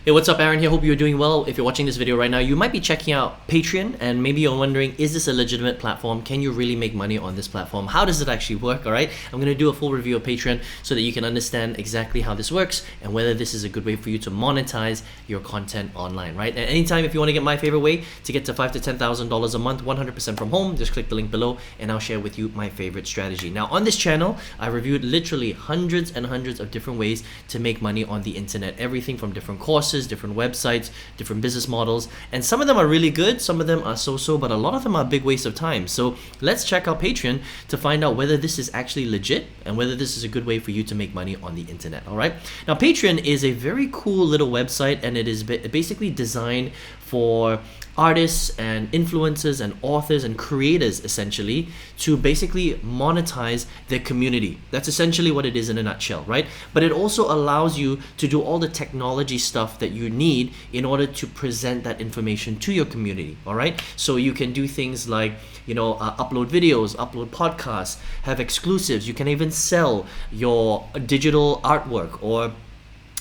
Hey, what's up? Aaron here. Hope you're doing well. If you're watching this video right now, you might be checking out Patreon and maybe you're wondering, is this a legitimate platform? Can you really make money on this platform? How does it actually work? All right, I'm going to do a full review of Patreon so that you can understand exactly how this works and whether this is a good way for you to monetize your content online, right? And anytime, if you want to get my favorite way to get to $5,000 to $10,000 a month, 100% from home, just click the link below and I'll share with you my favorite strategy. Now, on this channel, I reviewed literally hundreds and hundreds of different ways to make money on the internet. Everything from different courses, different websites, different business models, and some of them are really good, some of them are so-so, but a lot of them are a big waste of time. So let's check out Patreon to find out whether this is actually legit and whether this is a good way for you to make money on the internet. All right, now Patreon is a very cool little website, and it is basically designed for artists and influencers and authors and creators essentially to basically monetize their community. That's essentially what it is in a nutshell, right? But it also allows you to do all the technology stuff that you need in order to present that information to your community. All right, so you can do things like, you know, upload videos, upload podcasts, have exclusives. You can even sell your digital artwork or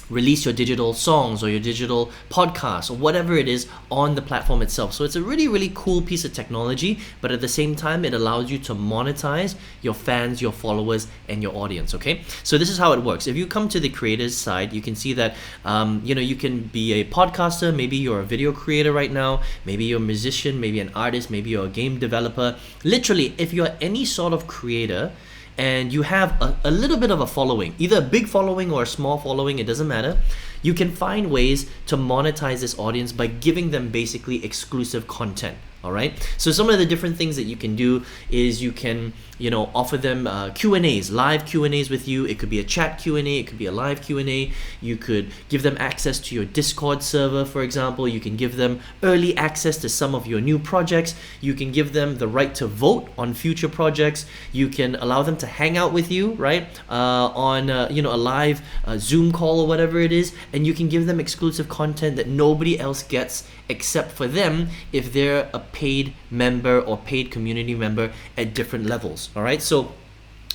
release your digital songs or your digital podcasts or whatever it is on the platform itself. So it's a really, really cool piece of technology, but at the same time, it allows you to monetize your fans, your followers, and your audience, okay? So this is how it works. If you come to the creators side, you can see that, you know, you can be a podcaster, maybe you're a video creator right now, maybe you're a musician, maybe an artist, maybe you're a game developer. Literally, if you're any sort of creator, and you have a little bit of a following, either a big following or a small following, it doesn't matter, you can find ways to monetize this audience by giving them basically exclusive content. All right, so some of the different things that you can do is you can, you know, offer them Q&As, live Q&As with you. It could be a chat Q&A, it could be a live Q&A. You could give them access to your Discord server, for example. You can give them early access to some of your new projects. You can give them the right to vote on future projects. You can allow them to hang out with you, right, on you know, a live Zoom call or whatever it is, and you can give them exclusive content that nobody else gets except for them if they're a paid member or paid community member at different levels. All right, so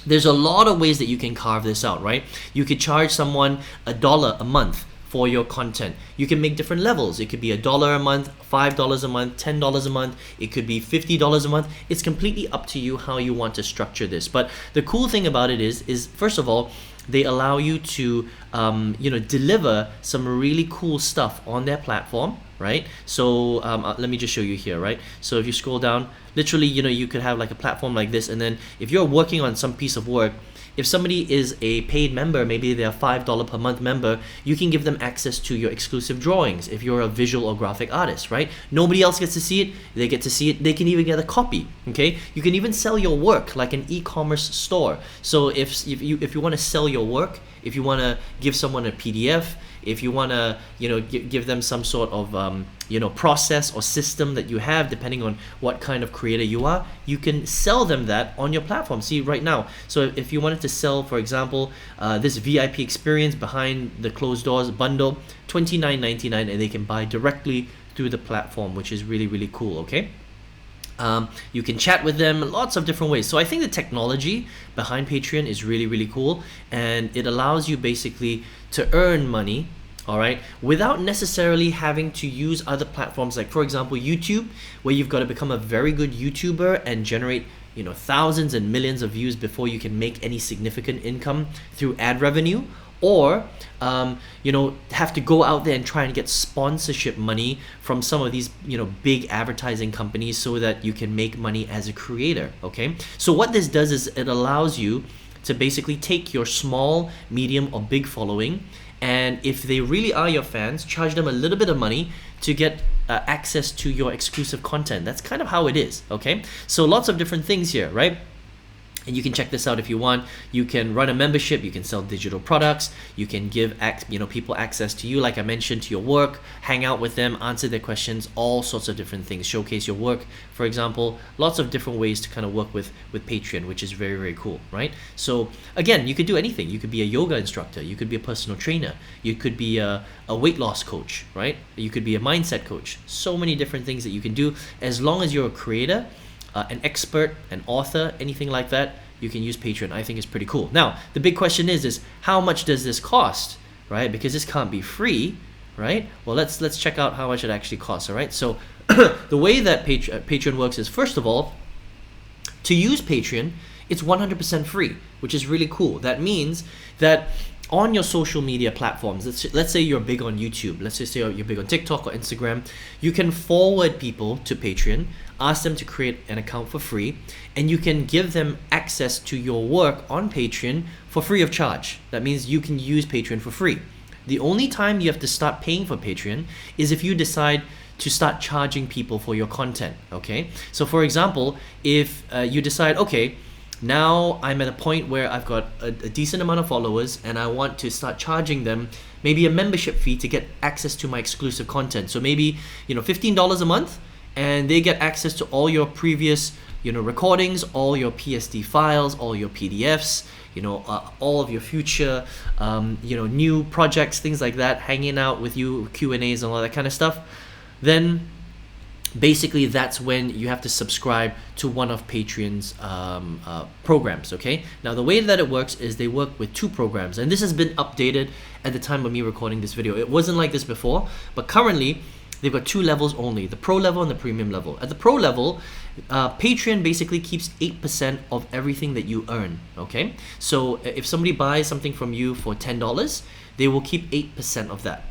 there's a lot of ways that you can carve this out, right? You could charge someone $1 a month for your content. You can make different levels. It could be $1 a month, $5 a month, $10 a month. It could be $50 a month. It's completely up to you how you want to structure this. But the cool thing about it is first of all, they allow you to you know, deliver some really cool stuff on their platform, right? So let me just show you here, right? So if you scroll down, literally, you know, you could have like a platform like this, and then if you're working on some piece of work, if somebody is a paid member, maybe they're a $5 per month member, you can give them access to your exclusive drawings if you're a visual or graphic artist, right? Nobody else gets to see it, they get to see it, they can even get a copy, okay? You can even sell your work like an e-commerce store. So if you want to sell your work, if you want to give someone a PDF, if you want to, you know, give them some sort of you know, process or system that you have, depending on what kind of creator you are, you can sell them that on your platform. See right now, so if you wanted to sell, for example, this VIP experience behind the closed doors bundle, $29.99, and they can buy directly through the platform, which is really, really cool, okay? You can chat with them lots of different ways. So I think the technology behind Patreon is really, really cool, and it allows you basically to earn money, all right, without necessarily having to use other platforms, like for example YouTube, where you've got to become a very good YouTuber and generate, you know, thousands and millions of views before you can make any significant income through ad revenue, or you know, have to go out there and try and get sponsorship money from some of these, you know, big advertising companies so that you can make money as a creator, okay? So what this does is it allows you to basically take your small, medium, or big following, and if they really are your fans, charge them a little bit of money to get access to your exclusive content. That's kind of how it is, okay? So lots of different things here, right? And you can check this out if you want. You can run a membership, you can sell digital products, you can give people access to you, like I mentioned, to your work, hang out with them, answer their questions, all sorts of different things, showcase your work, for example. Lots of different ways to kind of work with Patreon, which is very, very cool, right? So again, you could do anything. You could be a yoga instructor, you could be a personal trainer, you could be a weight loss coach, right? You could be a mindset coach. So many different things that you can do. As long as you're a creator, an expert, an author, anything like that, you can use Patreon. I think it's pretty cool. Now, the big question is how much does this cost, right? Because this can't be free, right? Well, let's check out how much it actually costs. All right, so the way that Patreon works is, first of all, to use Patreon, it's 100% free, which is really cool. That means that on your social media platforms, let's say you're big on YouTube, let's just say you're big on TikTok or Instagram, you can forward people to Patreon, ask them to create an account for free, and you can give them access to your work on Patreon for free of charge. That means you can use Patreon for free. The only time you have to start paying for Patreon is if you decide to start charging people for your content, okay? So for example, if you decide, okay, now I'm at a point where I've got a decent amount of followers and I want to start charging them maybe a membership fee to get access to my exclusive content. So maybe, $15 a month, and they get access to all your previous, recordings, all your PSD files, all your PDFs, all of your future, new projects, things like that, hanging out with you, Q&As and all that kind of stuff. Then basically that's when you have to subscribe to one of Patreon's programs, okay? Now the way that it works is they work with 2 programs, and this has been updated at the time of me recording this video. It wasn't like this before, but currently they've got 2 levels only, the pro level and the premium level. At the pro level, Patreon basically keeps 8% of everything that you earn, okay? So if somebody buys something from you for $10, they will keep 8% of that.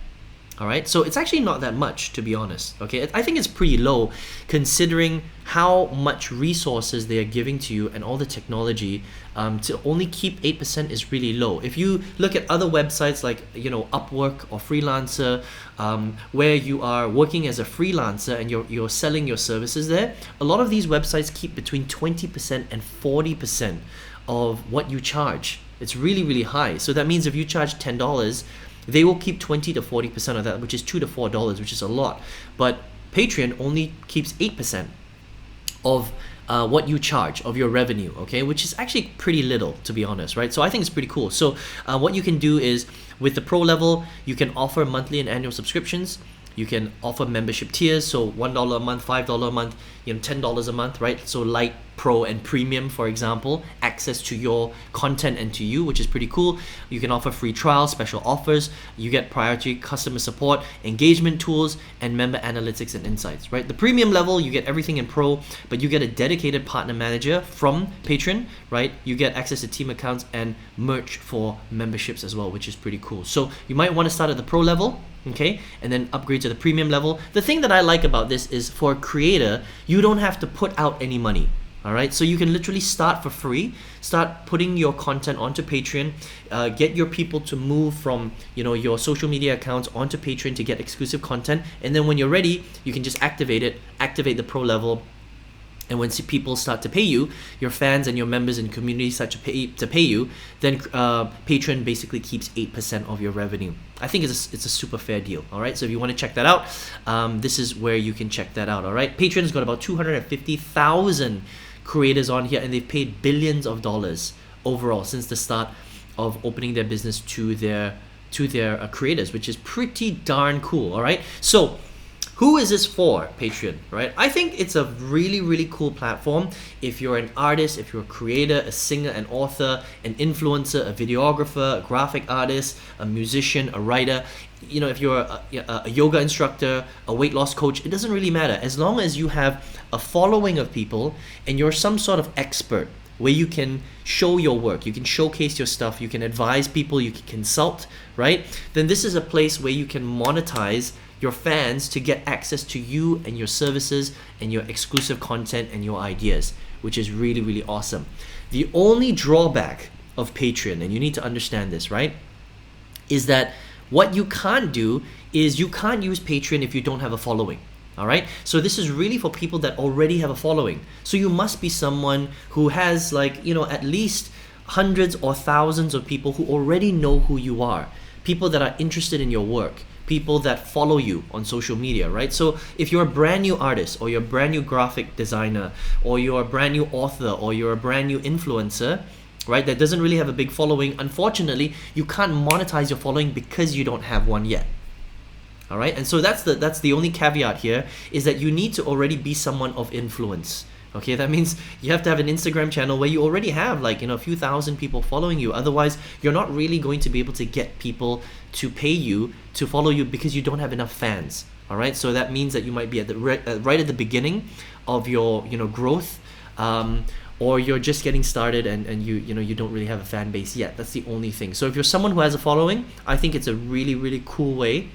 All right, so it's actually not that much, to be honest, okay? I think it's pretty low considering how much resources they are giving to you and all the technology. To only keep 8% is really low. If you look at other websites like, Upwork or Freelancer, where you are working as a freelancer and you're selling your services there, a lot of these websites keep between 20% and 40% of what you charge. It's really, really high. So that means if you charge $10, they will keep 20 to 40% of that, which is $2 to $4, which is a lot. But Patreon only keeps 8% of what you charge, of your revenue, okay? Which is actually pretty little, to be honest, right? So I think it's pretty cool. So what you can do is, with the pro level, you can offer monthly and annual subscriptions. You can offer membership tiers, so $1 a month, $5 a month, $10 a month, right? So light, pro, and premium, for example, access to your content and to you, which is pretty cool. You can offer free trials, special offers. You get priority customer support, engagement tools, and member analytics and insights, right? The premium level, you get everything in pro, but you get a dedicated partner manager from Patreon, right? You get access to team accounts and merch for memberships as well, which is pretty cool. So you might want to start at the pro level, okay, and then upgrade to the premium level. The thing that I like about this is, for a creator, you don't have to put out any money. All right, so you can literally start for free, start putting your content onto Patreon, get your people to move from your social media accounts onto Patreon to get exclusive content, and then when you're ready, you can just activate the pro level. And when people start to pay you, your fans and your members and community start to pay you, then Patreon basically keeps 8% of your revenue. I think it's a super fair deal. All right, so if you want to check that out, this is where you can check that out. All right, Patreon's got about 250,000 creators on here, and they've paid billions of dollars overall since the start of opening their business to their creators, which is pretty darn cool. All right, so who is this for, Patreon, right? I think it's a really, really cool platform if you're an artist, if you're a creator, a singer, an author, an influencer, a videographer, a graphic artist, a musician, a writer. If you're a yoga instructor, a weight loss coach, it doesn't really matter. As long as you have a following of people and you're some sort of expert where you can show your work, you can showcase your stuff, you can advise people, you can consult, right? Then this is a place where you can monetize your fans to get access to you and your services and your exclusive content and your ideas, which is really, really awesome. The only drawback of Patreon, and you need to understand this, right, is that what you can't do is you can't use Patreon if you don't have a following. All right, so this is really for people that already have a following. So you must be someone who has at least hundreds or thousands of people who already know who you are, people that are interested in your work, people that follow you on social media, right? So if you're a brand new artist, or you're a brand new graphic designer, or you're a brand new author, or you're a brand new influencer, right, that doesn't really have a big following, unfortunately, you can't monetize your following because you don't have one yet. All right, and so that's the only caveat here, is that you need to already be someone of influence. Okay, that means you have to have an Instagram channel where you already have like, a few thousand people following you. Otherwise, you're not really going to be able to get people to pay you to follow you because you don't have enough fans. All right, so that means that you might be at the right at the beginning of your growth, or you're just getting started and you don't really have a fan base yet. That's the only thing. So if you're someone who has a following, I think it's a really, really cool way.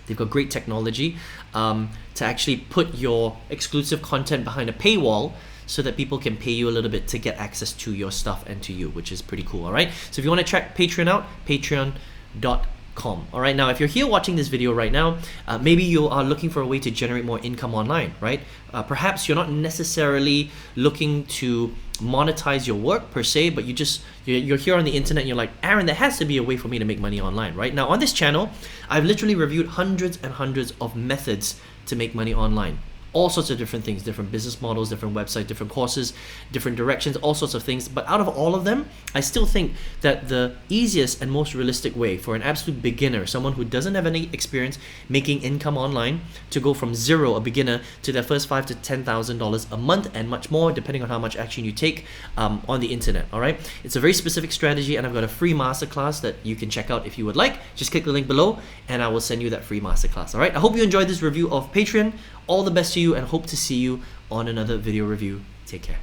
They've got great technology to actually put your exclusive content behind a paywall so that people can pay you a little bit to get access to your stuff and to you, which is pretty cool. All right, so if you want to check Patreon out, patreon.com. All right, now if you're here watching this video right now, maybe you are looking for a way to generate more income online, right? Perhaps you're not necessarily looking to monetize your work per se, but you're here on the internet and you're like, Aaron, there has to be a way for me to make money online, right? Now on this channel, I've literally reviewed hundreds and hundreds of methods to make money online. All sorts of different things, different business models, different websites, different courses, different directions, all sorts of things. But out of all of them, I still think that the easiest and most realistic way for an absolute beginner, someone who doesn't have any experience making income online, to go from zero, a beginner, to their first $5,000 to $10,000 a month and much more, depending on how much action you take on the internet. All right, it's a very specific strategy, and I've got a free masterclass that you can check out if you would like. Just click the link below, and I will send you that free masterclass. All right, I hope you enjoyed this review of Patreon. All the best to you, and hope to see you on another video review. Take care.